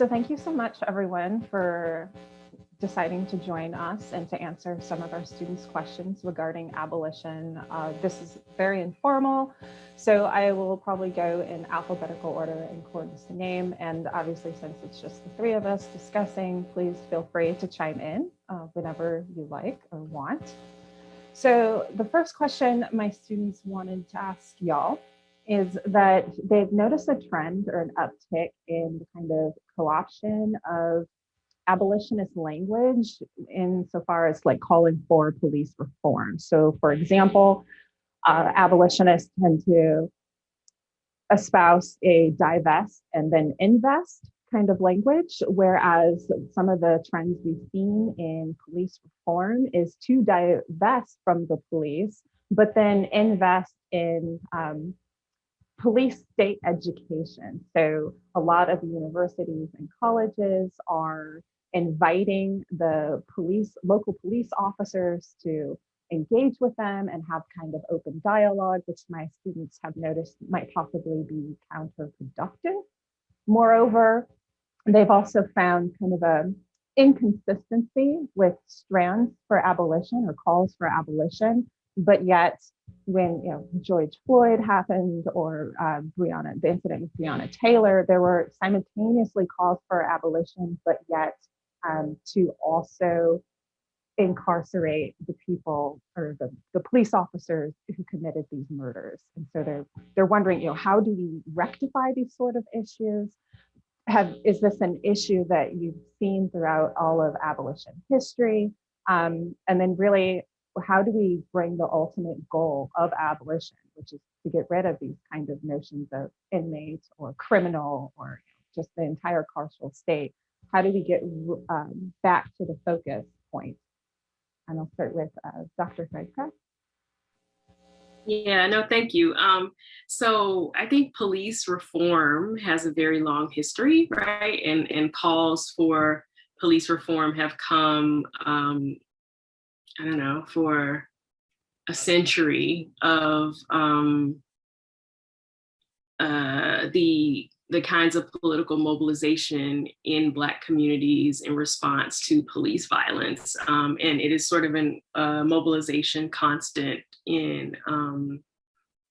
So thank you so much, everyone, for deciding to join us and to answer some of our students' questions regarding abolition. This is very informal, so I will probably go in alphabetical order in accordance to name. And obviously, since it's just the three of us discussing, please feel free to chime in whenever you like or want. So the first question my students wanted to ask y'all is that they've noticed a trend or an uptick in the kind of co-option of abolitionist language insofar as like calling for police reform. So for example, abolitionists tend to espouse a divest and then invest kind of language, whereas some of the trends we've seen in police reform is to divest from the police, but then invest in police state education. So a lot of universities and colleges are inviting the local police officers to engage with them and have kind of open dialogue, which my students have noticed might possibly be counterproductive. Moreover, they've also found kind of an inconsistency with strands for abolition or calls for abolition, but yet when George Floyd happened or the incident with Breonna Taylor, there were simultaneously calls for abolition, but yet to also incarcerate the people or the police officers who committed these murders. And so they're wondering, how do we rectify these sort of issues? Is this an issue that you've seen throughout all of abolition history? And then really, how do we bring the ultimate goal of abolition, which is to get rid of these kind of notions of inmate or criminal or just the entire carceral state? How do we get back to the focus point? And I'll start with Dr. Threadcraft. Yeah, no, thank you. So I think police reform has a very long history, right? And calls for police reform have come, for a century of the kinds of political mobilization in Black communities in response to police violence. And it is sort of a mobilization constant in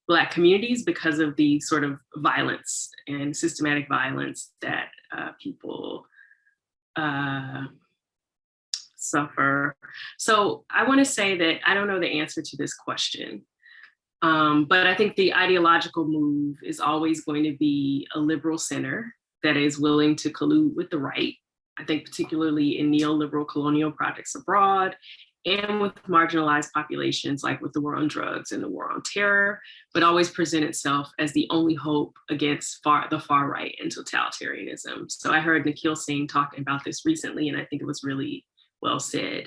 Black communities because of the sort of violence and systematic violence that people suffer. So I want to say that I don't know the answer to this question. But I think the ideological move is always going to be a liberal center that is willing to collude with the right. I think particularly in neoliberal colonial projects abroad and with marginalized populations like with the war on drugs and the war on terror, but always present itself as the only hope against the far right and totalitarianism. So I heard Nikhil Singh talking about this recently, and I think it was really well said.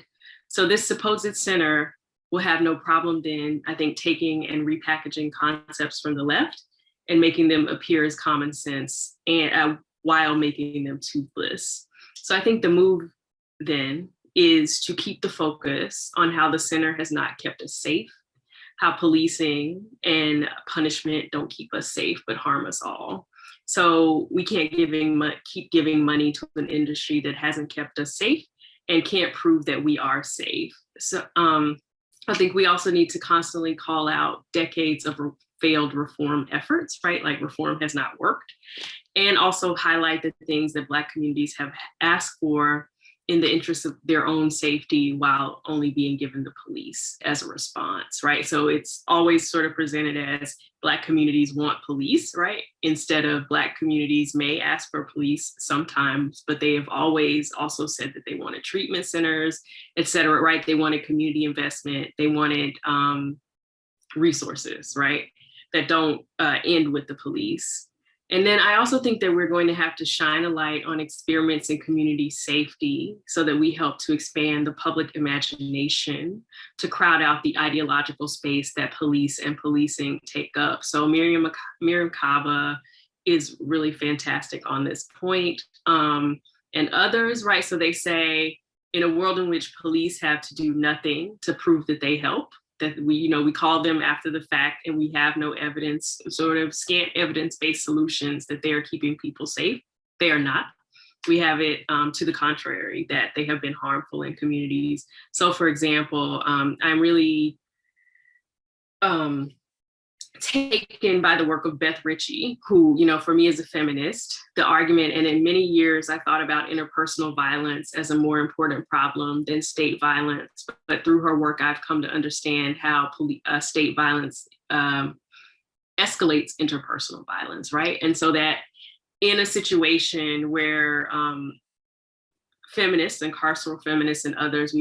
So this supposed center will have no problem then, I think, taking and repackaging concepts from the left and making them appear as common sense and while making them toothless. So I think the move then is to keep the focus on how the center has not kept us safe, how policing and punishment don't keep us safe, but harm us all. So we can't keep giving money to an industry that hasn't kept us safe and can't prove that we are safe. So I think we also need to constantly call out decades of failed reform efforts, right? Like reform has not worked. And also highlight the things that Black communities have asked for in the interest of their own safety while only being given the police as a response, right? So it's always sort of presented as Black communities want police, right? Instead of Black communities may ask for police sometimes, but they have always also said that they wanted treatment centers, et cetera, right? They wanted community investment. They wanted resources, right? That don't end with the police. And then I also think that we're going to have to shine a light on experiments in community safety so that we help to expand the public imagination to crowd out the ideological space that police and policing take up. So Miriam Kaba is really fantastic on this point, and others, right? So they say, in a world in which police have to do nothing to prove that they help, that we call them after the fact and we have no evidence, sort of scant evidence-based solutions that they are keeping people safe. They are not. we have it to the contrary, that they have been harmful in communities. So for example, I'm really taken by the work of Beth Ritchie, who, you know, for me as a feminist, the argument, and in many years I thought about interpersonal violence as a more important problem than state violence, but through her work I've come to understand how state violence escalates interpersonal violence, right? And so that in a situation where feminists and carceral feminists and others,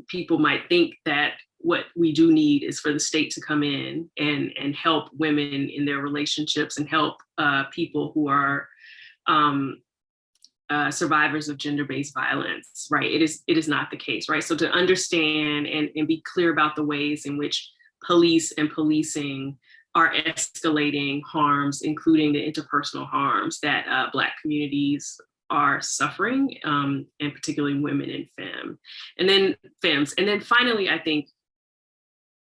people might think that what we do need is for the state to come in and help women in their relationships and help people who are survivors of gender-based violence, right? It is not the case, right? So to understand and be clear about the ways in which police and policing are escalating harms, including the interpersonal harms that Black communities are suffering, and particularly women and femmes. And then finally, I think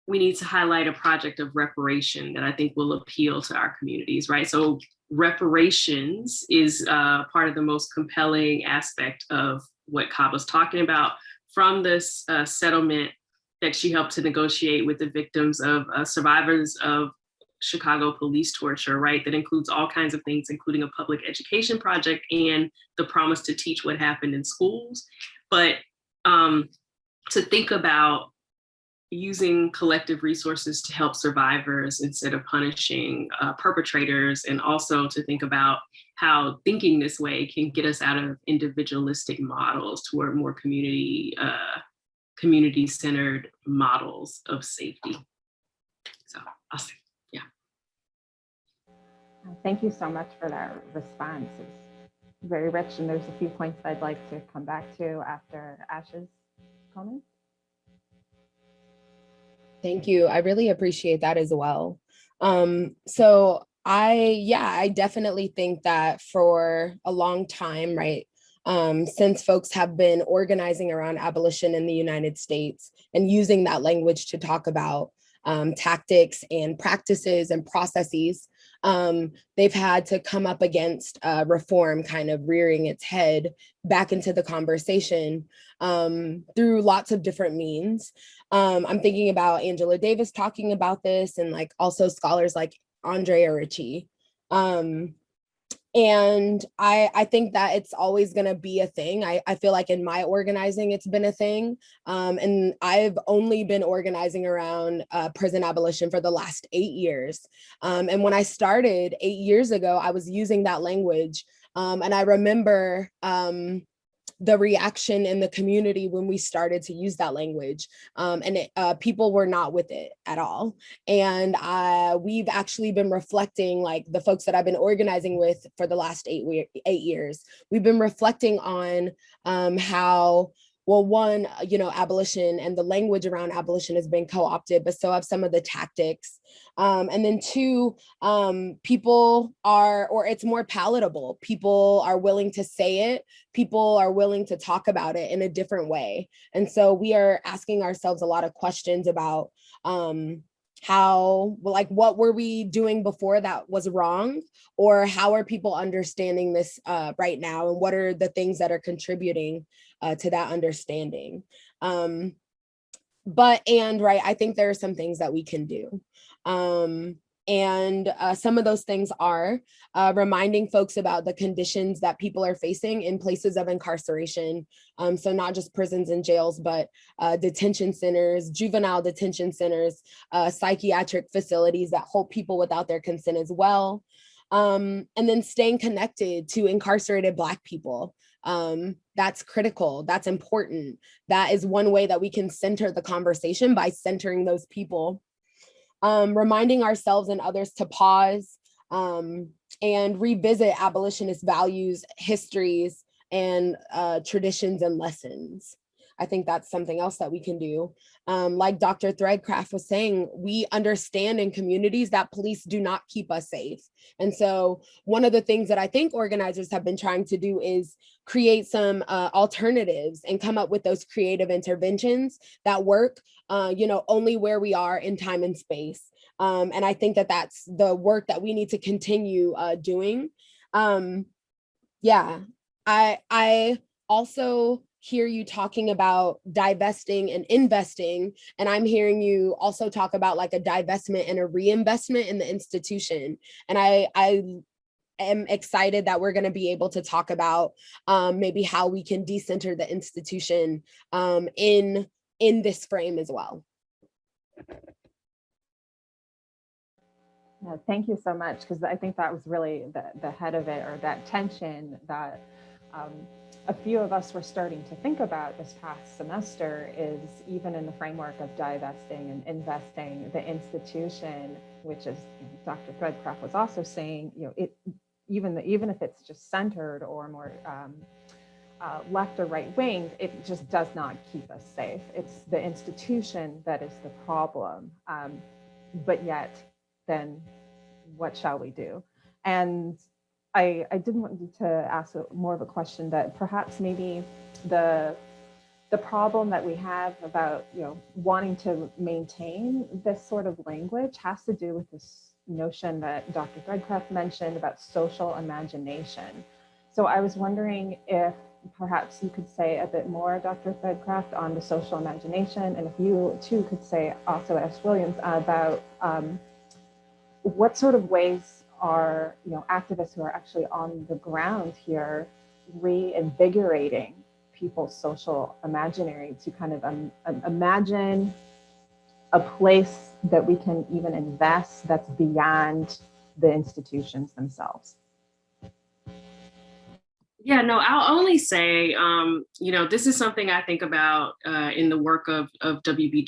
we need to highlight a project of reparation that I think will appeal to our communities, right? So reparations is part of the most compelling aspect of what Kaba's talking about, from this settlement that she helped to negotiate with the victims of survivors of Chicago police torture, right? That includes all kinds of things, including a public education project and the promise to teach what happened in schools. But to think about using collective resources to help survivors instead of punishing perpetrators, and also to think about how thinking this way can get us out of individualistic models toward more community-centered models of safety. So I'll say. Thank you so much for that response. It's very rich, and there's a few points I'd like to come back to after Ash's comments. Thank you. I really appreciate that as well. So I definitely think that for a long time, right, since folks have been organizing around abolition in the United States and using that language to talk about tactics and practices and processes, they've had to come up against reform kind of rearing its head back into the conversation through lots of different means. I'm thinking about Angela Davis talking about this, and like also scholars like Andrea Ritchie. And I think that it's always going to be a thing. I feel like in my organizing, it's been a thing. And I've only been organizing around prison abolition for the last 8 years. And when I started 8 years ago, I was using that language. And I remember the reaction in the community when we started to use that language, and people were not with it at all. And we've actually been reflecting, like the folks that I've been organizing with for the last 8 years, we've been reflecting on how, well, one, you know, abolition and the language around abolition has been co-opted, but so have some of the tactics. And then two, people are, or it's more palatable. People are willing to say it. People are willing to talk about it in a different way. And so we are asking ourselves a lot of questions about how, like, what were we doing before that was wrong? Or how are people understanding this right now? And what are the things that are contributing to that understanding? Right, I think there are some things that we can do. And some of those things are reminding folks about the conditions that people are facing in places of incarceration. So not just prisons and jails, but detention centers, juvenile detention centers, psychiatric facilities that hold people without their consent as well. And then staying connected to incarcerated Black people. That's critical, that's important. That is one way that we can center the conversation, by centering those people. Reminding ourselves and others to pause and revisit abolitionist values, histories, and traditions and lessons. I think that's something else that we can do. Like Dr. Threadcraft was saying, we understand in communities that police do not keep us safe. And so one of the things that I think organizers have been trying to do is create some alternatives and come up with those creative interventions that work, only where we are in time and space. And I think that that's the work that we need to continue doing. Yeah. I also hear you talking about divesting and investing, and I'm hearing you also talk about like a divestment and a reinvestment in the institution. And I am excited that we're going to be able to talk about maybe how we can decenter the institution in this frame as well. Yeah, thank you so much, because I think that was really the head of it, or that tension that a few of us were starting to think about this past semester, is even in the framework of divesting and investing, the institution, which is, Dr. Threadcraft was also saying, even if it's just centered or more left or right wing, it just does not keep us safe. It's the institution that is the problem. But yet, then what shall we do? And I did want to ask more of a question that perhaps maybe the problem that we have about wanting to maintain this sort of language has to do with this notion that Dr. Threadcraft mentioned about social imagination. So I was wondering if perhaps you could say a bit more, Dr. Threadcraft, on the social imagination, and if you too could say also, Ash Williams, about what sort of ways are activists who are actually on the ground here reinvigorating people's social imaginary to kind of imagine a place that we can even invest that's beyond the institutions themselves. Yeah, no, I'll only say, this is something I think about in the work of W.E.B.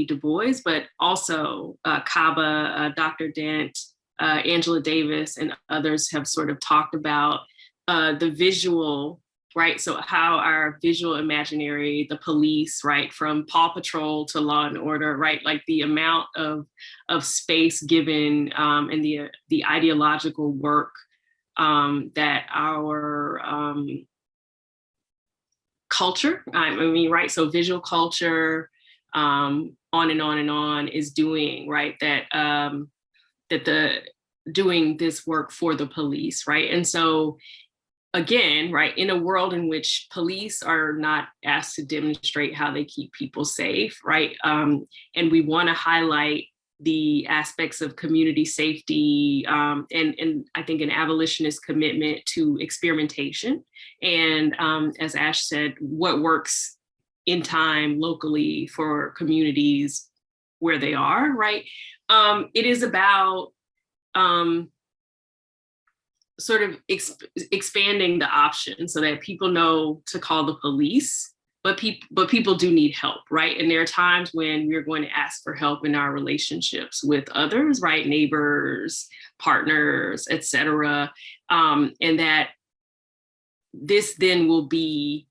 Du Bois, but also Kaba, Dr. Dent, Angela Davis, and others have sort of talked about the visual, right? So how our visual imaginary, the police, right, from Paw Patrol to Law and Order, right, like the amount of space given and the ideological work that our culture, right? So visual culture, on and on and on, is doing, right? Doing this work for the police, right? And so again, right, in a world in which police are not asked to demonstrate how they keep people safe, right? And we want to highlight the aspects of community safety, and I think an abolitionist commitment to experimentation. And as Ash said, what works in time locally for communities where they are, right? It is about sort of expanding the option so that people know to call the police, but people do need help, right? And there are times when we're going to ask for help in our relationships with others, right? Neighbors, partners, et cetera. And that this then will be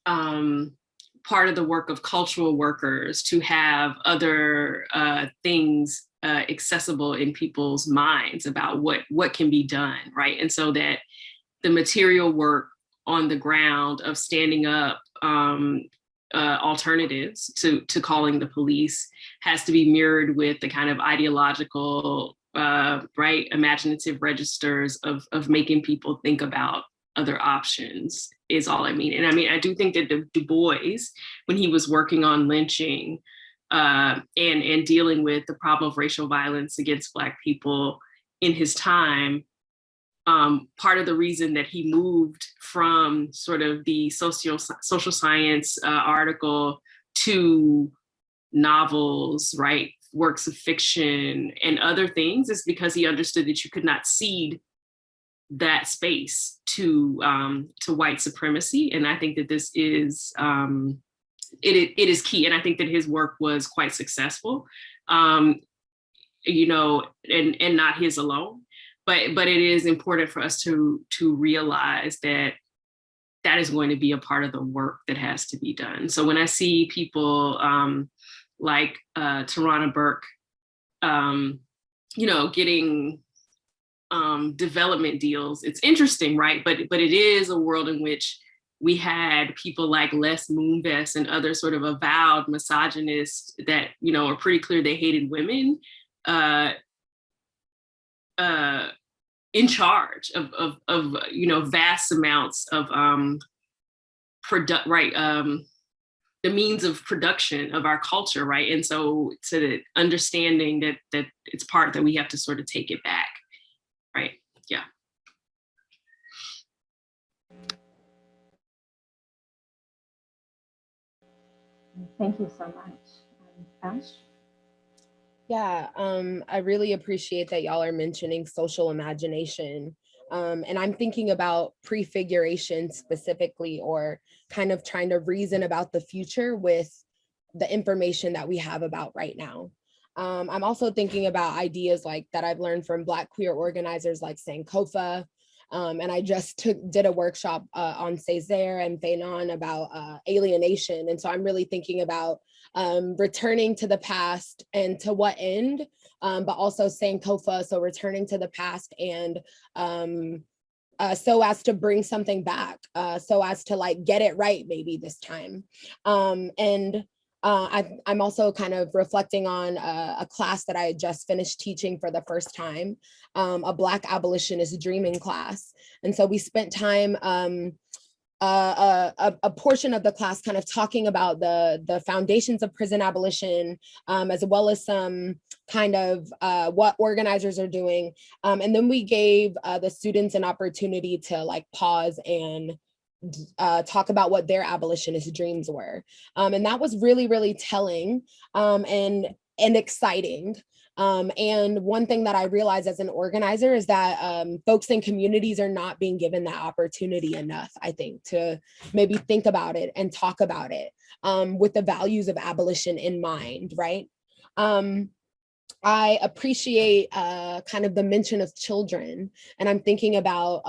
part of the work of cultural workers to have other things accessible in people's minds about what can be done, right? And so that the material work on the ground of standing up alternatives to calling the police has to be mirrored with the kind of ideological, right, imaginative registers of making people think about other options, is all I mean. And I mean, I do think that Du Bois, when he was working on lynching and dealing with the problem of racial violence against Black people in his time, part of the reason that he moved from sort of the social science article to novels, right, works of fiction and other things is because he understood that you could not cede that space to white supremacy. And I think that this is it is key. And I think that his work was quite successful, and not his alone. But it is important for us to realize that that is going to be a part of the work that has to be done. So when I see people like Tarana Burke, getting development deals, it's interesting, right? But it is a world in which we had people like Les Moonves and other sort of avowed misogynists that are pretty clear they hated women. in charge of vast amounts of the means of production of our culture, right? And so to the understanding that it's part that we have to sort of take it back, right? Yeah. Thank you so much. Ash? Yeah, I really appreciate that y'all are mentioning social imagination. And I'm thinking about prefiguration specifically, or kind of trying to reason about the future with the information that we have about right now. I'm also thinking about ideas like that I've learned from Black queer organizers like Sankofa. And I just did a workshop on Césaire and Fanon about alienation. And so I'm really thinking about returning to the past and to what end, but also Sankofa, so returning to the past and so as to bring something back, so as to like get it right maybe this time. I'm also kind of reflecting on a class that I just finished teaching for the first time, a Black abolitionist dreaming class. And so we spent time, a portion of the class kind of talking about the foundations of prison abolition, as well as some kind of what organizers are doing. And then we gave the students an opportunity to like pause and talk about what their abolitionist dreams were. And that was really, really telling and exciting. And one thing that I realized as an organizer is that folks in communities are not being given that opportunity enough, I think, to maybe think about it and talk about it with the values of abolition in mind, right? I appreciate kind of the mention of children, and I'm thinking about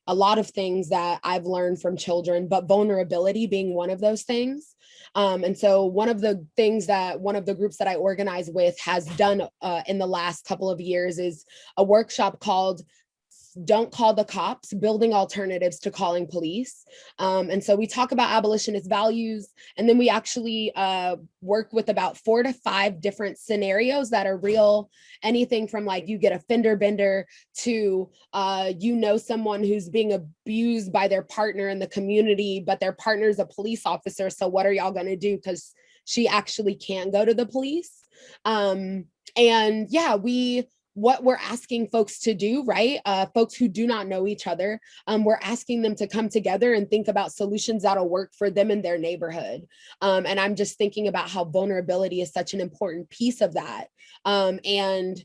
a lot of things that I've learned from children, but vulnerability being one of those things. And so one of the things that one of the groups that I organize with has done in the last couple of years is a workshop called Don't Call the Cops, Building Alternatives to Calling Police. And so we talk about abolitionist values, and then we actually work with about 4 to 5 different scenarios that are real, anything from like you get a fender bender to someone who's being abused by their partner in the community, but their partner's a police officer. So what are y'all gonna do? Because she actually can't go to the police. And yeah, what we're asking folks to do, right? Folks who do not know each other, we're asking them to come together and think about solutions that'll work for them in their neighborhood. And I'm just thinking about how vulnerability is such an important piece of that. And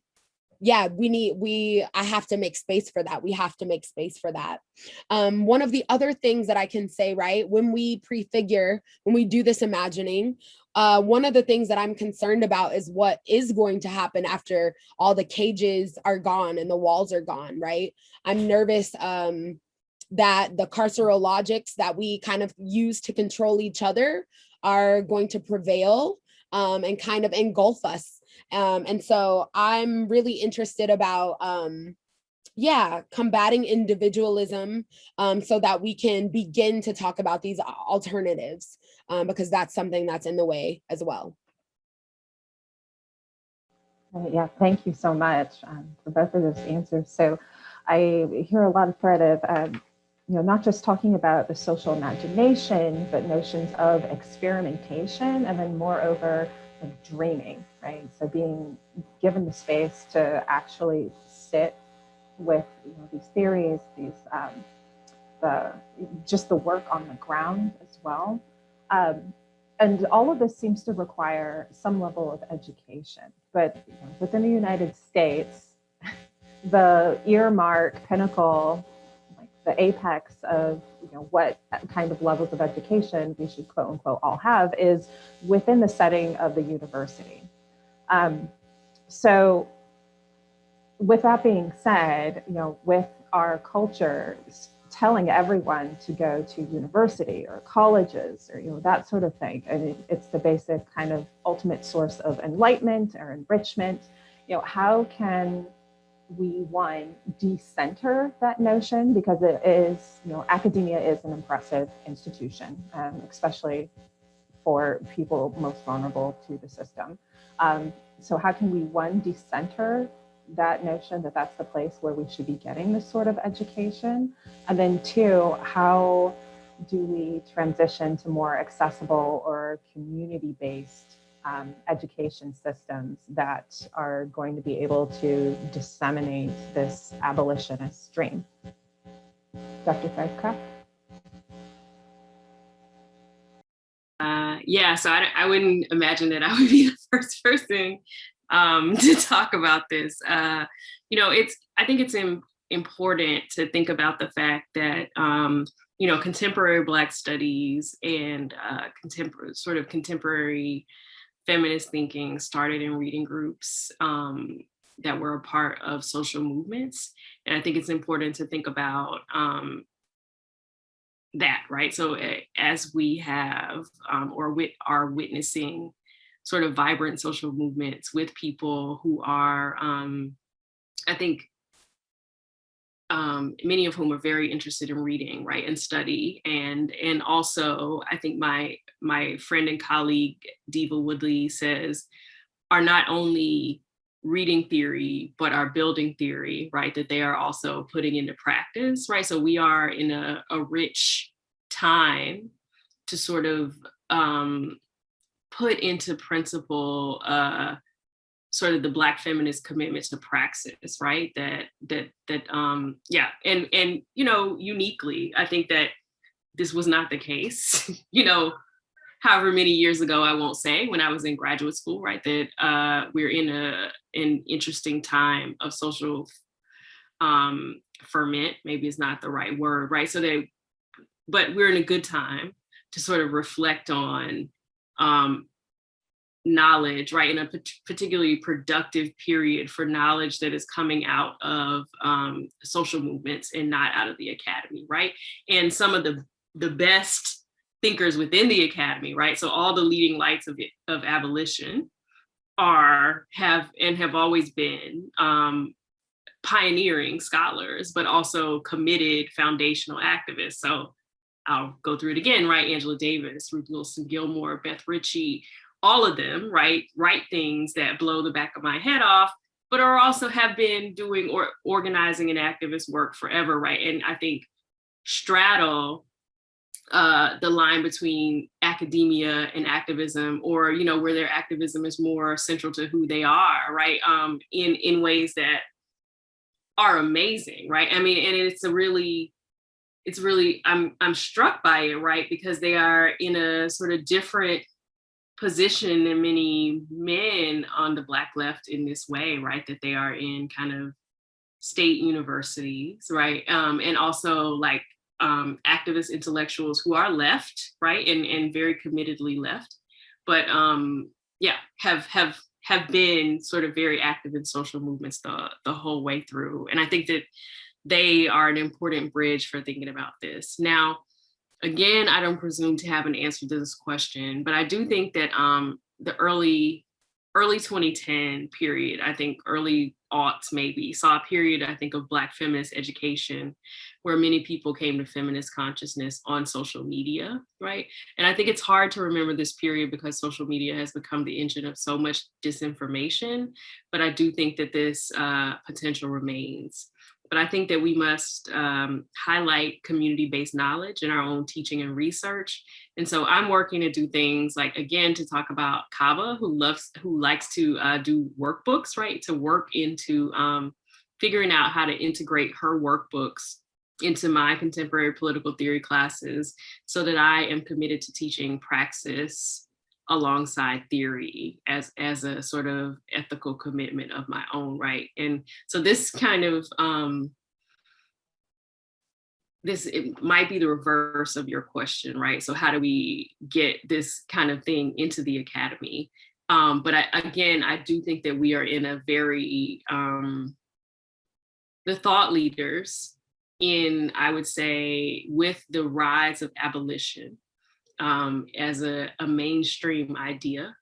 yeah, I have to make space for that. We have to make space for that. One of the other things that I can say, right, when we prefigure, when we do this imagining, one of the things that I'm concerned about is what is going to happen after all the cages are gone and the walls are gone, right? I'm nervous that the carceral logics that we kind of use to control each other are going to prevail and kind of engulf us. And so I'm really interested about combating individualism so that we can begin to talk about these alternatives, because that's something that's in the way as well. Yeah, thank you so much for both of those answers. So I hear a lot of thread of, not just talking about the social imagination, but notions of experimentation, and then moreover, dreaming, right? So being given the space to actually sit with these theories, these the work on the ground as well. And all of this seems to require some level of education. But within the United States, the earmark pinnacle, like the apex of what kind of levels of education we should quote unquote all have, is within the setting of the university. So with that being said, with our culture telling everyone to go to university or colleges or that sort of thing, and it's the basic kind of ultimate source of enlightenment or enrichment, how can we, one, decenter that notion, because it is, academia is an impressive institution, especially for people most vulnerable to the system. So how can we, one, decenter that notion that that's the place where we should be getting this sort of education? And then two, how do we transition to more accessible or community-based education systems that are going to be able to disseminate this abolitionist dream? Dr. Threadcraft? Yeah, so I wouldn't imagine that I would be the first person to talk about this. I think it's important to think about the fact that, contemporary Black studies and contemporary feminist thinking started in reading groups that were a part of social movements. And I think it's important to think about that, right? So as we have are witnessing sort of vibrant social movements with people who are, I think, many of whom are very interested in reading, right, and study, and also I think my friend and colleague Diva Woodley says are not only reading theory, but are building theory, right, that they are also putting into practice, right? So we are in a rich time to sort of put into principle sort of the Black feminist commitment to praxis, right? Uniquely, I think that this was not the case, however many years ago, I won't say, when I was in graduate school, right, that we're in an interesting time of social ferment, maybe it's not the right word, right? But we're in a good time to sort of reflect on knowledge, right, in a particularly productive period for knowledge that is coming out of social movements and not out of the academy, right? And some of the best thinkers within the academy, right? So all the leading lights of abolition have always been pioneering scholars, but also committed foundational activists. So I'll go through it again, right? Angela Davis, Ruth Wilson Gilmore, Beth Ritchie, all of them, right? Write things that blow the back of my head off, but are also have been doing or organizing and activist work forever, right? And I think straddle the line between academia and activism, or where their activism is more central to who they are, right? In ways that are amazing, right? I mean, and it's really I'm struck by it, right? Because they are in a sort of different position than many men on the Black left in this way, right? That they are in kind of state universities, right? And also like activist intellectuals who are left, right? And very committedly left, but have been sort of very active in social movements the whole way through. And I think that they are an important bridge for thinking about this. Now, again, I don't presume to have an answer to this question, but I do think that the early 2010 period, I think early aughts maybe, saw a period, I think, of Black feminist education where many people came to feminist consciousness on social media, right? And I think it's hard to remember this period because social media has become the engine of so much disinformation, but I do think that this potential remains. But I think that we must highlight community-based knowledge in our own teaching and research. And so I'm working to do things like, again, to talk about Kava, who likes to do workbooks, right? To work into figuring out how to integrate her workbooks into my contemporary political theory classes so that I am committed to teaching praxis alongside theory as a sort of ethical commitment of my own, right? And so this kind of, it might be the reverse of your question, right? So how do we get this kind of thing into the academy? But I do think that we are in a very, the thought leaders I would say, with the rise of abolition, as a mainstream idea.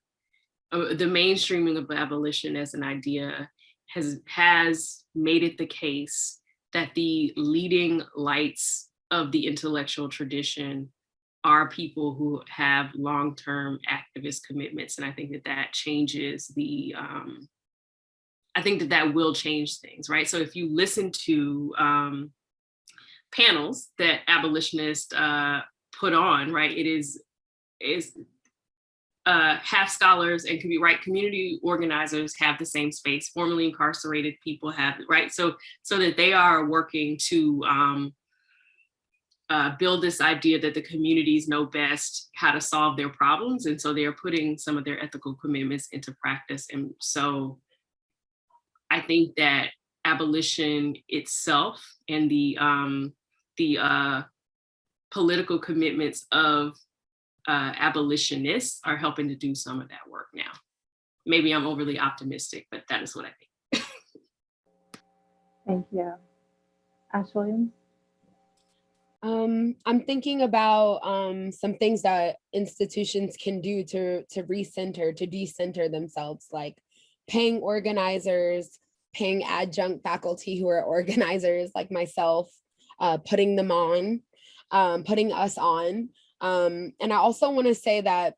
The mainstreaming of abolition as an idea has made it the case that the leading lights of the intellectual tradition are people who have long-term activist commitments. And I think that changes the I think that will change things, right? So if you listen to panels that abolitionists put on, right, it is half scholars and community organizers have the same space, formerly incarcerated people have, right? So that they are working to build this idea that the communities know best how to solve their problems. And so they are putting some of their ethical commitments into practice. And so I think that abolition itself and the political commitments of abolitionists are helping to do some of that work now. Maybe I'm overly optimistic, but that is what I think. Thank you. Ash Williams? I'm thinking about some things that institutions can do to recenter, to decenter themselves, like paying organizers, paying adjunct faculty who are organizers like myself, putting them on, putting us on. And I also want to say that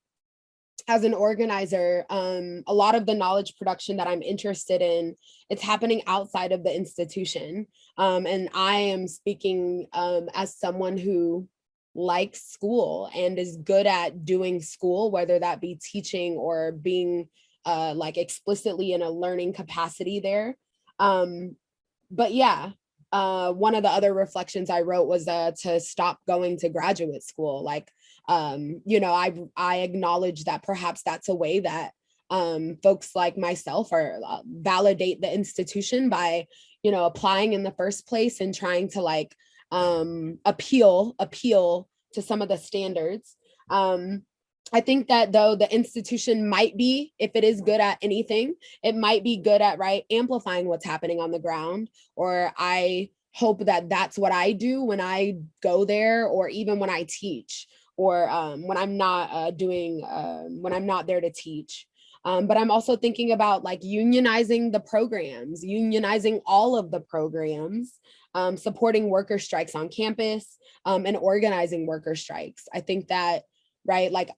as an organizer, a lot of the knowledge production that I'm interested in, it's happening outside of the institution. And I am speaking as someone who likes school and is good at doing school, whether that be teaching or being like explicitly in a learning capacity there. But yeah, one of the other reflections I wrote was to stop going to graduate school. Like, you know, I acknowledge that perhaps that's a way that folks like myself are validate the institution by, you know, applying in the first place and trying to like appeal to some of the standards. I think that though the institution might be, if it is good at anything, it might be good at amplifying what's happening on the ground. Or I hope that that's what I do when I go there, or even when I teach, or when I'm not when I'm not there to teach. But I'm also thinking about like unionizing the programs, unionizing all of the programs, supporting worker strikes on campus, and organizing worker strikes. I think that,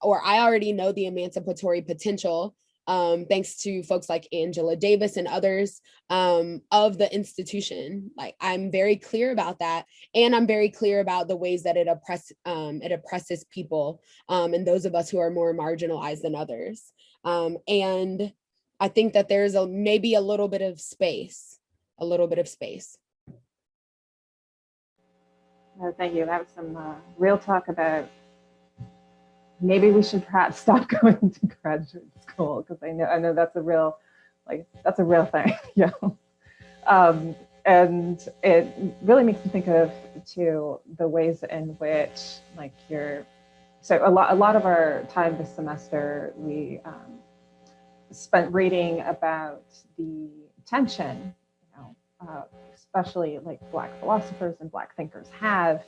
or I already know the emancipatory potential, thanks to folks like Angela Davis and others, of the institution. Like, I'm very clear about that. And I'm very clear about the ways that it oppresses people, and those of us who are more marginalized than others. And I think that there's maybe a little bit of space. Thank you. That was some real talk about maybe we should perhaps stop going to graduate school, because I know that's a real thing. Yeah. And it really makes me think of too the ways in which so a lot of our time this semester we spent reading about the tension, especially like Black philosophers and Black thinkers have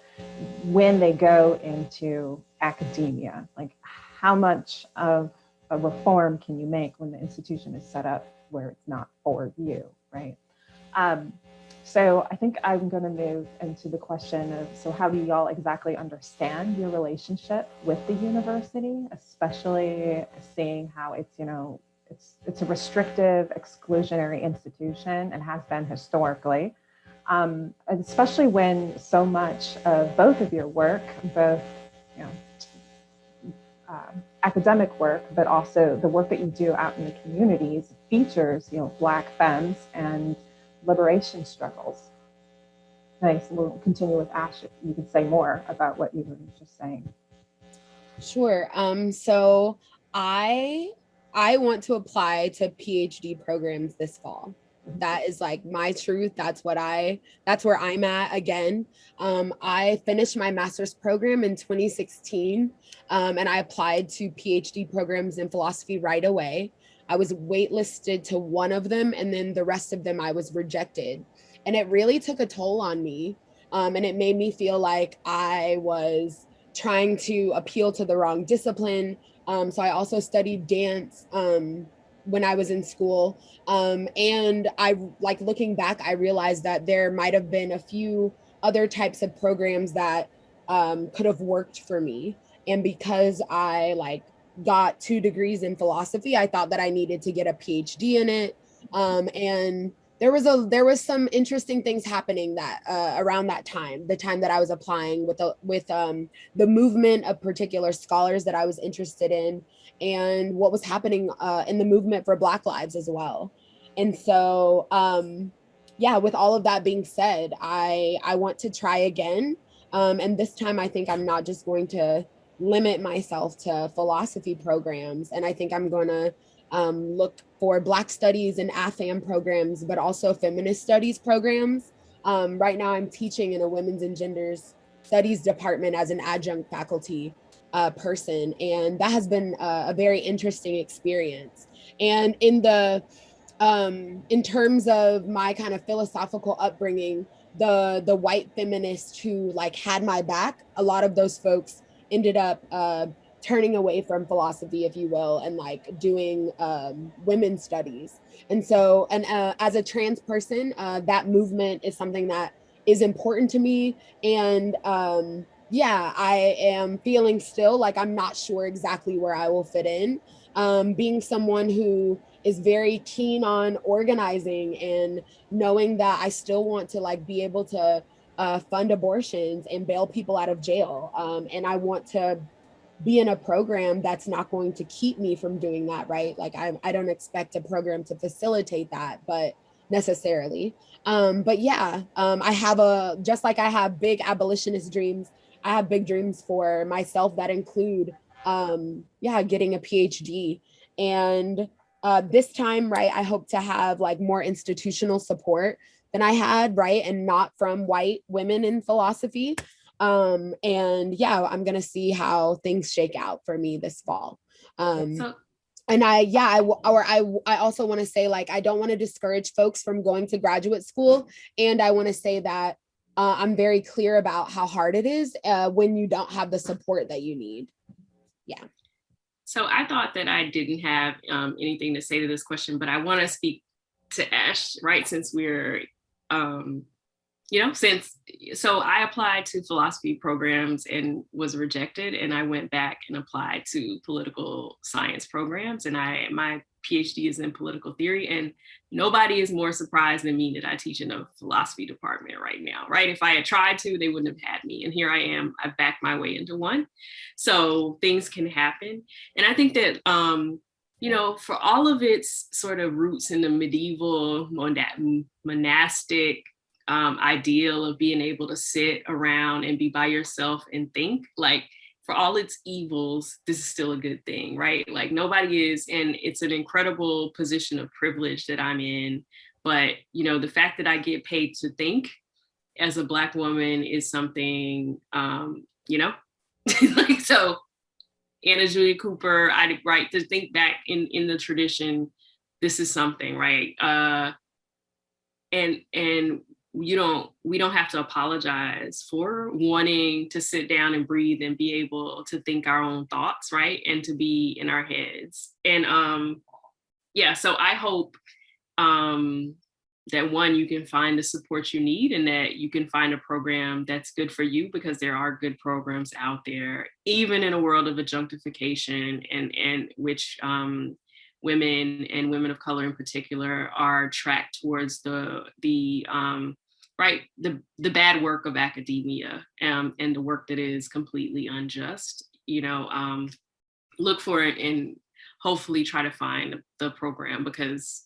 when they go into academia. Like, how much of a reform can you make when the institution is set up where it's not for you, right? So I think I'm going to move into the question of, so how do y'all exactly understand your relationship with the university, especially seeing how it's, it's a restrictive, exclusionary institution and has been historically, especially when so much of both of your work, both academic work, but also the work that you do out in the communities features, Black femmes and liberation struggles. Nice. We'll continue with Ash if you could say more about what you were just saying. Sure. So I want to apply to PhD programs this fall. That is like my truth. That's where I'm at again. I finished my master's program in 2016, and I applied to PhD programs in philosophy right away. I was waitlisted to one of them, and then the rest of them I was rejected. And it really took a toll on me. And it made me feel like I was trying to appeal to the wrong discipline. So I also studied dance when I was in school. And looking back, I realized that there might have been a few other types of programs that could have worked for me. And because I got 2 degrees in philosophy, I thought that I needed to get a PhD in it. And there was some interesting things happening that around that time, the time that I was applying with the movement of particular scholars that I was interested in, and what was happening in the movement for Black lives as well. And so, yeah, with all of that being said, I want to try again. And this time I think I'm not just going to limit myself to philosophy programs. And I think I'm going to look for Black studies and AFAM programs, but also feminist studies programs. Right now I'm teaching in a women's and genders studies department as an adjunct faculty person. And that has been a very interesting experience. And in terms of my kind of philosophical upbringing, the white feminists who like had my back, a lot of those folks ended up turning away from philosophy, if you will, and like doing women's studies. And so, and as a trans person, that movement is something that is important to me. And yeah, I am feeling still like I'm not sure exactly where I will fit in. Being someone who is very keen on organizing and knowing that I still want to like be able to fund abortions and bail people out of jail. And I want to be in a program that's not going to keep me from doing that, right? Like I don't expect a program to facilitate that, but necessarily. But yeah, I have just like I have big abolitionist dreams, I have big dreams for myself that include, yeah, getting a PhD. And this time, right, I hope to have like more institutional support than I had, right? And not from white women in philosophy. And yeah, I'm gonna see how things shake out for me this fall. And I also want to say, like, I don't want to discourage folks from going to graduate school. And I want to say that I'm very clear about how hard it is when you don't have the support that you need. Yeah. So I thought that I didn't have anything to say to this question, but I want to speak to Ash, right? Since we're, so I applied to philosophy programs and was rejected, and I went back and applied to political science programs, and my PhD is in political theory, and nobody is more surprised than me that I teach in a philosophy department right now, right? If I had tried to, they wouldn't have had me, and here I am, I've backed my way into one. So things can happen. And I think that, for all of its sort of roots in the medieval monastic ideal of being able to sit around and be by yourself and think, like, for all its evils, this is still a good thing, right? Like nobody is, and it's an incredible position of privilege that I'm in. But, the fact that I get paid to think as a Black woman is something, like, so Anna Julia Cooper, right, to think back in the tradition, this is something, right? And we don't have to apologize for wanting to sit down and breathe and be able to think our own thoughts, right? And to be in our heads. And so I hope that one, you can find the support you need and that you can find a program that's good for you, because there are good programs out there, even in a world of adjunctification and which women and women of color in particular are tracked towards the bad work of academia and the work that is completely unjust. Look for it and hopefully try to find the program, because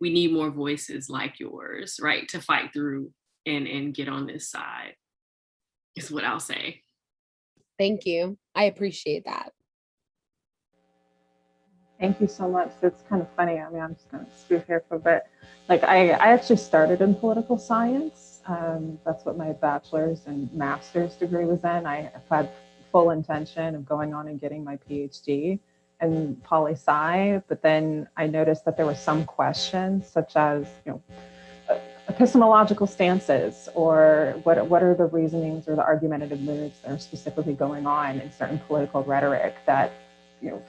we need more voices like yours, right, to fight through and get on this side, is what I'll say. Thank you. I appreciate that. Thank you so much. It's kind of funny. I mean, I'm just going to spoof here for a bit. Like, I actually started in political science. That's what my bachelor's and master's degree was in. I had full intention of going on and getting my PhD in poli-sci, but then I noticed that there were some questions, such as, epistemological stances, or what are the reasonings or the argumentative moves that are specifically going on in certain political rhetoric that,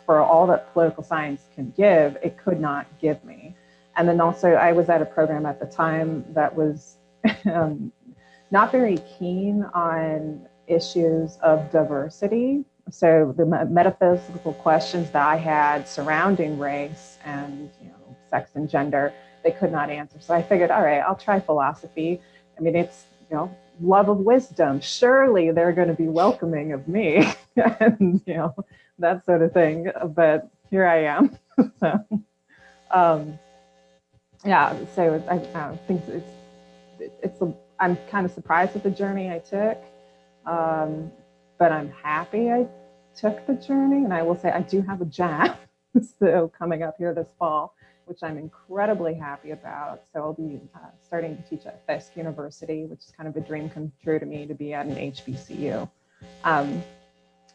for all that political science can give, it could not give me. And then also I was at a program at the time that was not very keen on issues of diversity. So the metaphysical questions that I had surrounding race and, sex and gender, they could not answer. So I figured, all right, I'll try philosophy. I mean, it's, love of wisdom. Surely they're going to be welcoming of me and, that sort of thing. But here I am. So, so I think I'm kind of surprised with the journey I took. But I'm happy I took the journey. And I will say I do have a job so coming up here this fall, which I'm incredibly happy about. So I'll be starting to teach at Fisk University, which is kind of a dream come true to me to be at an HBCU.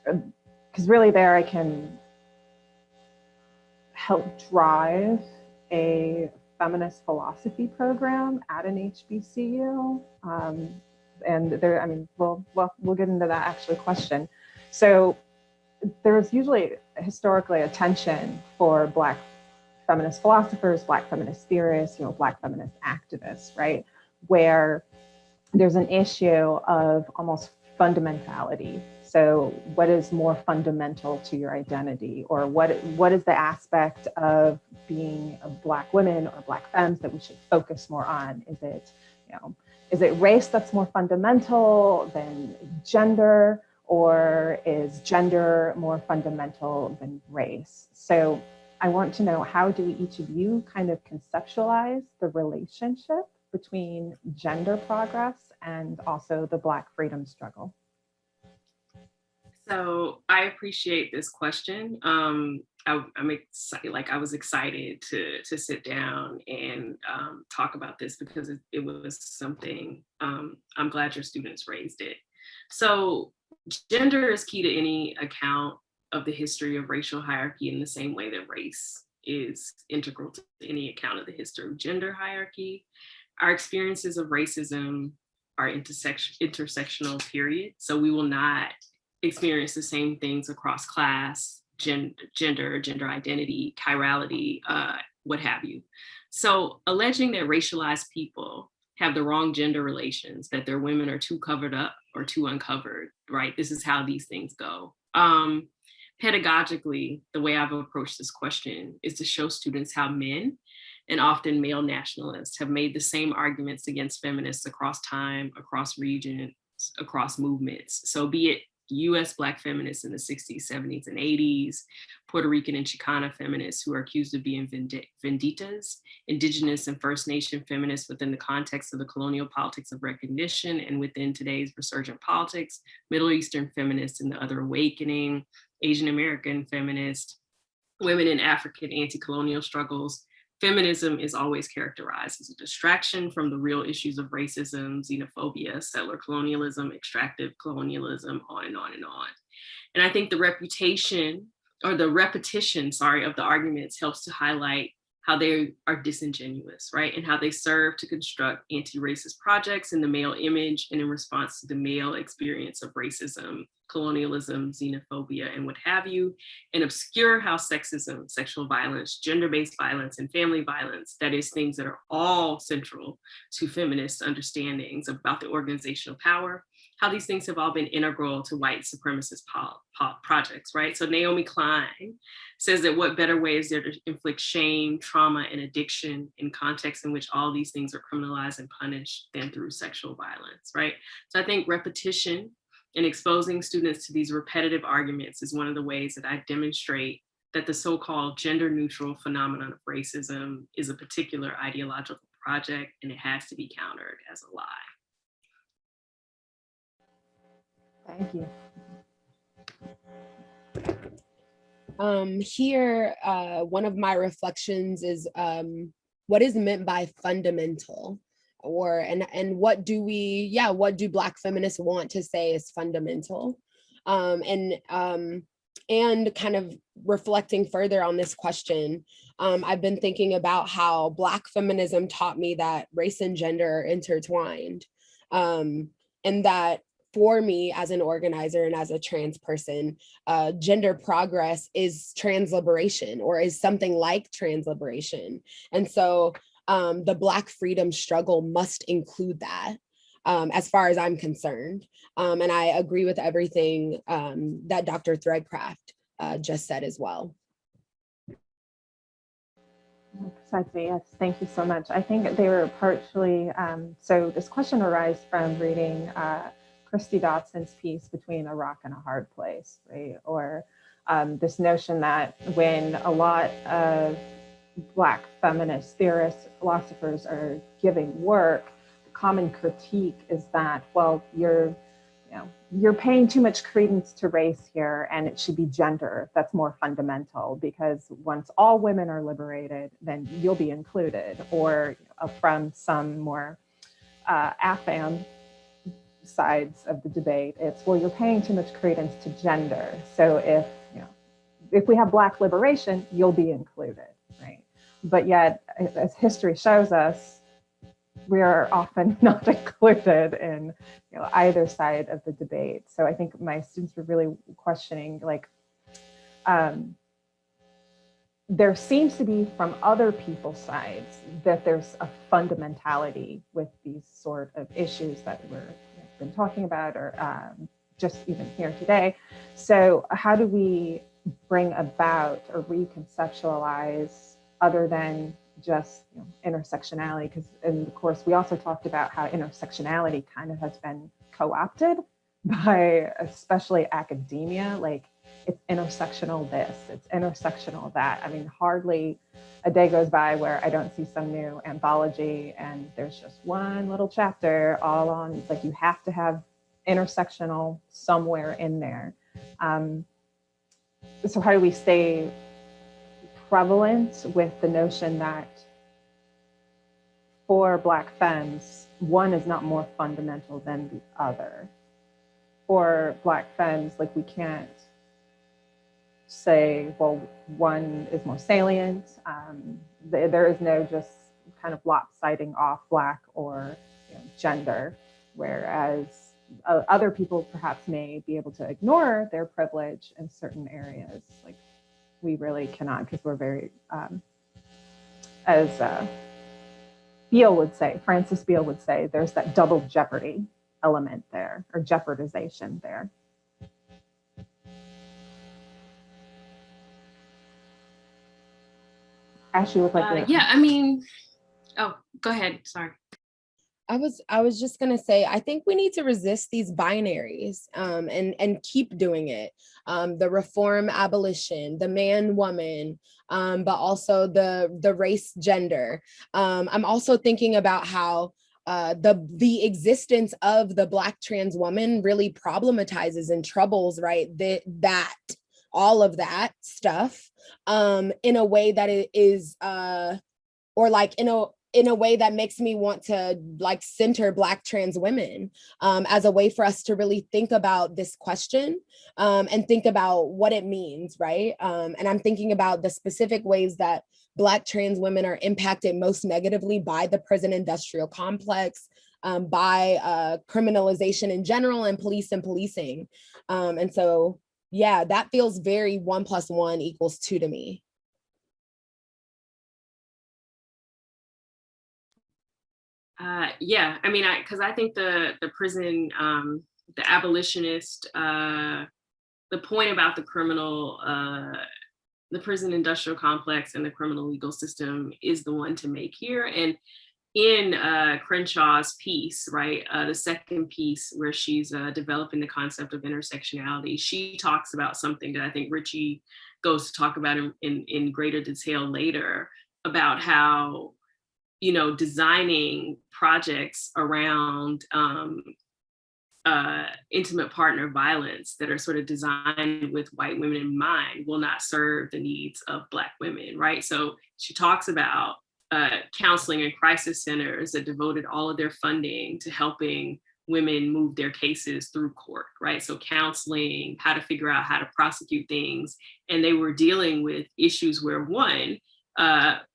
Because really there I can help drive a feminist philosophy program at an HBCU. And there, I mean, we'll get into that actually question. So there's usually historically a tension for Black feminist philosophers, Black feminist theorists, Black feminist activists, right? Where there's an issue of almost fundamentality. So what is more fundamental to your identity? Or what is the aspect of being a Black women or Black femmes that we should focus more on? Is it race that's more fundamental than gender? Or is gender more fundamental than race? So I want to know, how do each of you kind of conceptualize the relationship between gender progress and also the Black freedom struggle? So I appreciate this question. I'm excited, I was excited to sit down and talk about this because it was something, I'm glad your students raised it. So gender is key to any account of the history of racial hierarchy in the same way that race is integral to any account of the history of gender hierarchy. Our experiences of racism are intersectional, period. So we will not experience the same things across class, gender identity, chirality, what have you. So alleging that racialized people have the wrong gender relations, that their women are too covered up or too uncovered, right? This is how these things go. Pedagogically, the way I've approached this question is to show students how men, and often male nationalists, have made the same arguments against feminists across time, across regions, across movements. So be it US Black feminists in the 60s, 70s, and 80s, Puerto Rican and Chicana feminists who are accused of being venditas, Indigenous and First Nation feminists within the context of the colonial politics of recognition and within today's resurgent politics, Middle Eastern feminists in the Other Awakening, Asian American feminists, women in African anti-colonial struggles. Feminism is always characterized as a distraction from the real issues of racism, xenophobia, settler colonialism, extractive colonialism, on and on and on. And I think the repetition of the arguments helps to highlight how they are disingenuous, right? And how they serve to construct anti-racist projects in the male image and in response to the male experience of racism, colonialism, xenophobia, and what have you, and obscure how sexism, sexual violence, gender-based violence, and family violence, that is, things that are all central to feminist understandings about the organizational power, how these things have all been integral to white supremacist projects, right? So Naomi Klein says that what better way is there to inflict shame, trauma, and addiction in contexts in which all these things are criminalized and punished than through sexual violence, right? So I think repetition and exposing students to these repetitive arguments is one of the ways that I demonstrate that the so-called gender-neutral phenomenon of racism is a particular ideological project and it has to be countered as a lie. Thank you. Here, one of my reflections is what is meant by fundamental, and what do Black feminists want to say is fundamental? And kind of reflecting further on this question, I've been thinking about how Black feminism taught me that race and gender are intertwined, and that for me as an organizer and as a trans person, gender progress is trans liberation, or is something like trans liberation. And so the Black freedom struggle must include that, as far as I'm concerned. And I agree with everything that Dr. Threadcraft just said as well. Exactly. Yes. Thank you so much. I think they were partially, so this question arises from reading Christy Dotson's piece, Between a Rock and a Hard Place, right? Or this notion that when a lot of Black feminist theorists, philosophers are giving work, the common critique is that, well, you're paying too much credence to race here, and it should be gender that's more fundamental, because once all women are liberated, then you'll be included. Or from some more AFAM sides of the debate, it's, well, you're paying too much credence to gender. So if we have Black liberation, you'll be included, right? But yet, as history shows us, we are often not included in either side of the debate. So I think my students were really questioning, like, there seems to be from other people's sides that there's a fundamentality with these sort of issues that we're been talking about, or just even here today. So how do we bring about or reconceptualize, other than just intersectionality? Because in the course we also talked about how intersectionality kind of has been co-opted by especially academia. Like, it's intersectional this, it's intersectional that. I mean, hardly a day goes by where I don't see some new anthology and there's just one little chapter all on, it's like you have to have intersectional somewhere in there. So how do we stay prevalent with the notion that for Black femmes, one is not more fundamental than the other? For Black femmes, like, we can't say, well, one is more salient. There is no just kind of lopsiding off Black or gender, whereas other people perhaps may be able to ignore their privilege in certain areas. Like, we really cannot, because we're very, as Beale would say, Francis Beale would say, there's that double jeopardy element there, or jeopardization there. Ash, you look like yeah, I mean, oh, go ahead, sorry. I was just gonna say, I think we need to resist these binaries and keep doing it. The reform, abolition, the man, woman, but also the race, gender. I'm also thinking about how the existence of the Black trans woman really problematizes and troubles, right? That all of that stuff in a way that it is or like in a way that makes me want to like center Black trans women as a way for us to really think about this question and think about what it means, right? And I'm thinking about the specific ways that Black trans women are impacted most negatively by the prison industrial complex, by criminalization in general, and police and policing. And so, yeah, that feels very 1 + 1 = 2 to me. Yeah, I mean, because I think the prison, the abolitionist, the point about the criminal, the prison industrial complex and the criminal legal system is the one to make here. And in Crenshaw's piece, right, the second piece where she's developing the concept of intersectionality, she talks about something that I think Richie goes to talk about in greater detail later, about how, designing projects around intimate partner violence that are sort of designed with white women in mind will not serve the needs of Black women, right? So she talks about counseling and crisis centers that devoted all of their funding to helping women move their cases through court, right? So counseling, how to figure out how to prosecute things. And they were dealing with issues where, one,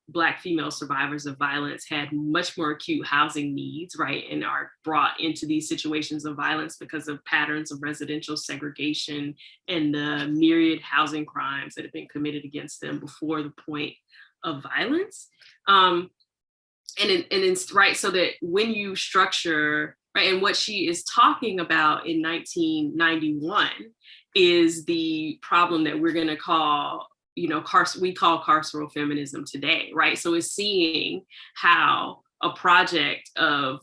Black female survivors of violence had much more acute housing needs, right? And are brought into these situations of violence because of patterns of residential segregation and the myriad housing crimes that have been committed against them before the point of violence. And it's right, so that when you structure, right, and what she is talking about in 1991 is the problem that we're going to call we call carceral feminism today, right? So it's seeing how a project of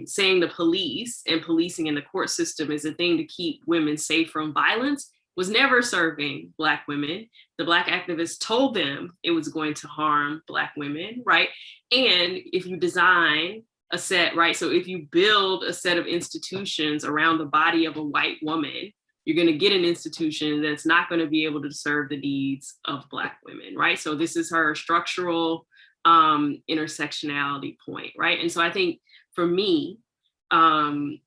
saying the police and policing in the court system is a thing to keep women safe from violence was never serving Black women. The Black activists told them it was going to harm Black women, right? And if you design a set, right? So if you build a set of institutions around the body of a white woman, you're going to get an institution that's not going to be able to serve the needs of Black women, right? So this is her structural intersectionality point, right? And so I think for me, in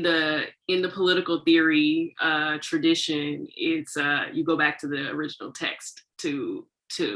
the political theory tradition, it's you go back to the original text to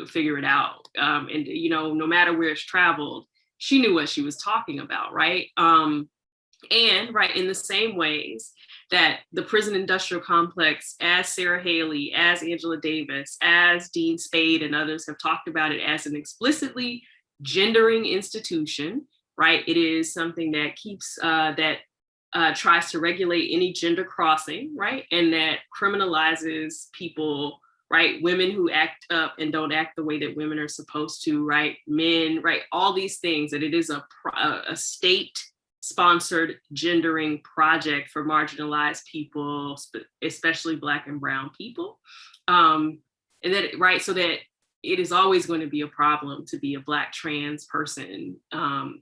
figure it out, and no matter where it's traveled, she knew what she was talking about, right? And right, in the same ways that the prison industrial complex, as Sarah Haley, as Angela Davis, as Dean Spade and others have talked about it as an explicitly gendering institution, right? It is something that keeps, tries to regulate any gender crossing, right? And that criminalizes people, right? Women who act up and don't act the way that women are supposed to, right? Men, right? All these things, that it is a state sponsored gendering project for marginalized people, especially Black and brown people. And that, right, so that it is always going to be a problem to be a Black trans person,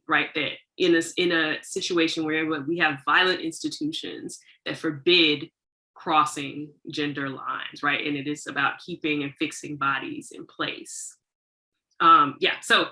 right, that in a situation where we have violent institutions that forbid crossing gender lines, right? And it is about keeping and fixing bodies in place. So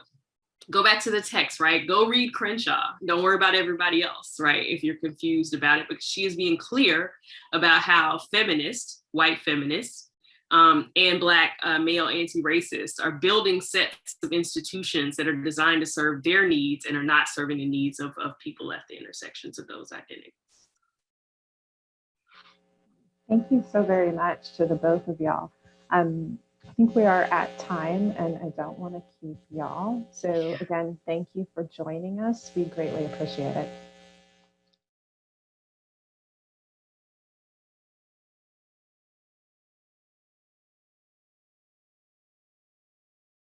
go back to the text, right? Go read Crenshaw. Don't worry about everybody else, right? If you're confused about it, because she is being clear about how feminists, white feminists, and Black male anti-racists are building sets of institutions that are designed to serve their needs and are not serving the needs of people at the intersections of those identities. Thank you so very much to the both of y'all. I think we are at time and I don't want to keep y'all. So again, thank you for joining us. We greatly appreciate it.